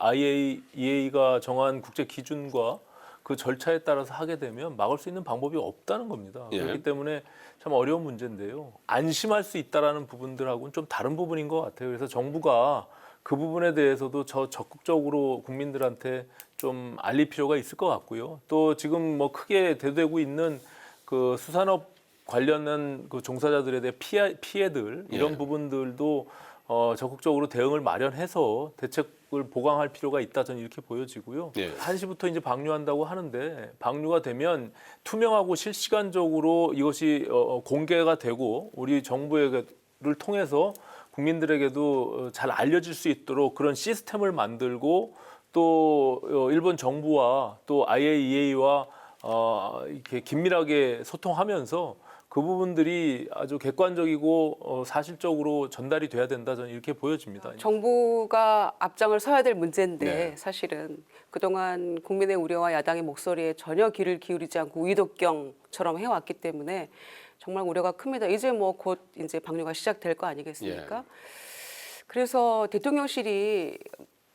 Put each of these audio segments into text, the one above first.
IAEA가 정한 국제 기준과 그 절차에 따라서 하게 되면 막을 수 있는 방법이 없다는 겁니다. 예. 그렇기 때문에 참 어려운 문제인데요. 안심할 수 있다라는 부분들하고는 좀 다른 부분인 것 같아요. 그래서 정부가 그 부분에 대해서도 적극적으로 국민들한테 좀 알릴 필요가 있을 것 같고요. 또 지금 뭐 크게 대두되고 있는 그 수산업 관련한 그 종사자들에 대한 피해들 이런 예. 부분들도 적극적으로 대응을 마련해서 대책을 보강할 필요가 있다 저는 이렇게 보여지고요. 예. 1시부터 이제 방류한다고 하는데 방류가 되면 투명하고 실시간적으로 이것이 공개가 되고 우리 정부를 통해서 국민들에게도 잘 알려질 수 있도록 그런 시스템을 만들고 또 일본 정부와 또 IAEA와 이렇게 긴밀하게 소통하면서 그 부분들이 아주 객관적이고 사실적으로 전달이 돼야 된다 저는 이렇게 보여집니다. 정부가 앞장을 서야 될 문제인데 네. 사실은 그동안 국민의 우려와 야당의 목소리에 전혀 귀를 기울이지 않고 의독경처럼 해왔기 때문에 정말 우려가 큽니다. 이제 뭐 곧 이제 방류가 시작될 거 아니겠습니까? 예. 그래서 대통령실이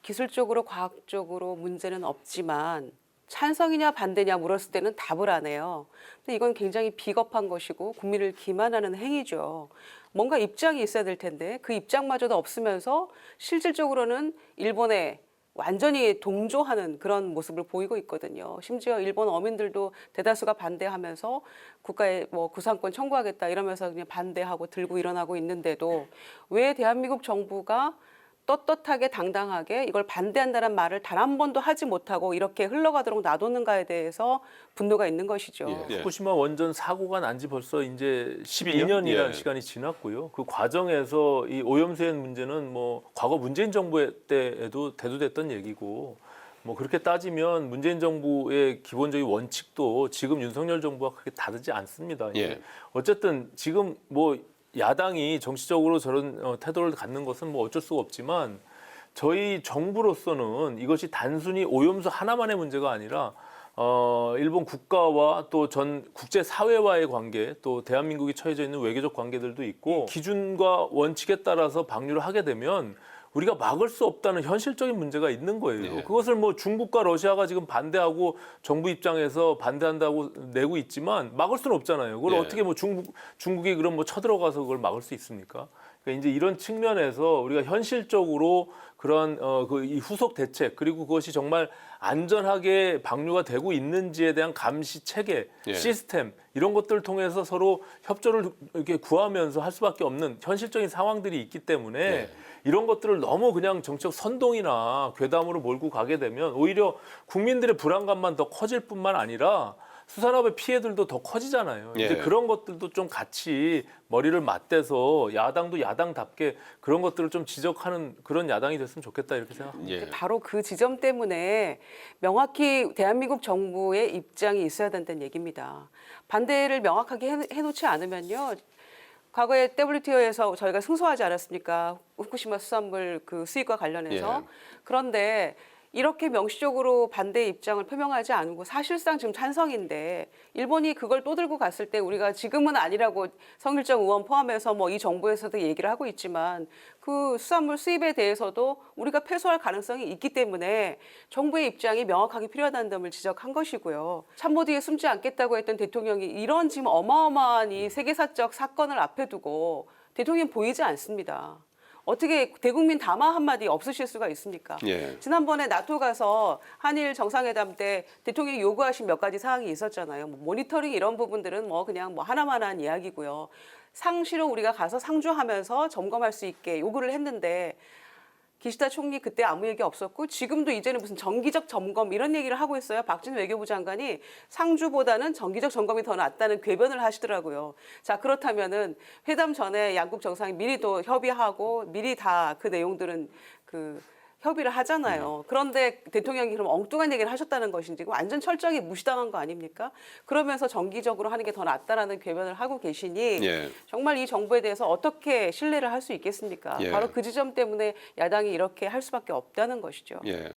기술적으로 과학적으로 문제는 없지만 찬성이냐 반대냐 물었을 때는 답을 안 해요. 근데 이건 굉장히 비겁한 것이고 국민을 기만하는 행위죠. 뭔가 입장이 있어야 될 텐데 그 입장마저도 없으면서 실질적으로는 일본에 완전히 동조하는 그런 모습을 보이고 있거든요. 심지어 일본 어민들도 대다수가 반대하면서 국가에 뭐 구상권 청구하겠다 이러면서 그냥 반대하고 들고 일어나고 있는데도 왜 대한민국 정부가 떳떳하게 당당하게 이걸 반대한다는 말을 단 한 번도 하지 못하고 이렇게 흘러가도록 놔뒀는가에 대해서 분노가 있는 것이죠. 예. 후쿠시마 원전 사고가 난 지 벌써 이제 12년이라는 예. 시간이 지났고요. 그 과정에서 이 오염수행 문제는 뭐 과거 문재인 정부 때에도 대두됐던 얘기고 뭐 그렇게 따지면 문재인 정부의 기본적인 원칙도 지금 윤석열 정부와 그렇게 다르지 않습니다. 예. 어쨌든 지금 뭐 야당이 정치적으로 저런 태도를 갖는 것은 뭐 어쩔 수가 없지만 저희 정부로서는 이것이 단순히 오염수 하나만의 문제가 아니라 일본 국가와 또 전 국제 사회와의 관계, 또 대한민국이 처해져 있는 외교적 관계들도 있고 기준과 원칙에 따라서 방류를 하게 되면 우리가 막을 수 없다는 현실적인 문제가 있는 거예요. 네. 그것을 뭐 중국과 러시아가 지금 반대하고 정부 입장에서 반대한다고 내고 있지만 막을 수는 없잖아요. 그걸 네. 어떻게 뭐 중국이 그럼 뭐 쳐들어가서 그걸 막을 수 있습니까? 그러니까 이제 이런 측면에서 우리가 현실적으로 그런 이 후속 대책 그리고 그것이 정말 안전하게 방류가 되고 있는지에 대한 감시 체계, 예. 시스템 이런 것들을 통해서 서로 협조를 이렇게 구하면서 할 수밖에 없는 현실적인 상황들이 있기 때문에 예. 이런 것들을 너무 그냥 정책 선동이나 괴담으로 몰고 가게 되면 오히려 국민들의 불안감만 더 커질 뿐만 아니라 수산업의 피해들도 더 커지잖아요. 예. 이제 그런 것들도 좀 같이 머리를 맞대서 야당도 야당답게 그런 것들을 좀 지적하는 그런 야당이 됐으면 좋겠다 이렇게 생각합니다. 예. 바로 그 지점 때문에 명확히 대한민국 정부의 입장이 있어야 된다는 얘기입니다. 반대를 명확하게 해놓지 않으면요. 과거에 WTO에서 저희가 승소하지 않았습니까? 후쿠시마 수산물 그 수입과 관련해서. 예. 그런데 이렇게 명시적으로 반대 입장을 표명하지 않고 사실상 지금 찬성인데 일본이 그걸 또 들고 갔을 때 우리가 지금은 아니라고 성일정 의원 포함해서 뭐 이 정부에서도 얘기를 하고 있지만 그 수산물 수입에 대해서도 우리가 패소할 가능성이 있기 때문에 정부의 입장이 명확하게 필요하다는 점을 지적한 것이고요. 참모 뒤에 숨지 않겠다고 했던 대통령이 이런 지금 어마어마한 이 세계사적 사건을 앞에 두고 대통령이 보이지 않습니다. 어떻게 대국민 담화 한마디 없으실 수가 있습니까? 예. 지난번에 나토 가서 한일 정상회담 때 대통령이 요구하신 몇 가지 사항이 있었잖아요. 뭐 모니터링 이런 부분들은 뭐 그냥 뭐 하나만한 이야기고요. 상시로 우리가 가서 상주하면서 점검할 수 있게 요구를 했는데 기시다 총리 그때 아무 얘기 없었고 지금도 이제는 무슨 정기적 점검 이런 얘기를 하고 있어요. 박진우 외교부 장관이 상주보다는 정기적 점검이 더 낫다는 궤변을 하시더라고요. 자, 그렇다면은 회담 전에 양국 정상이 미리 또 협의하고 미리 다 그 내용들은 그 협의를 하잖아요. 그런데 대통령이 그럼 엉뚱한 얘기를 하셨다는 것인지 완전 철저하게 무시당한 거 아닙니까? 그러면서 정기적으로 하는 게 더 낫다라는 궤변을 하고 계시니 예. 정말 이 정부에 대해서 어떻게 신뢰를 할 수 있겠습니까? 예. 바로 그 지점 때문에 야당이 이렇게 할 수밖에 없다는 것이죠. 예.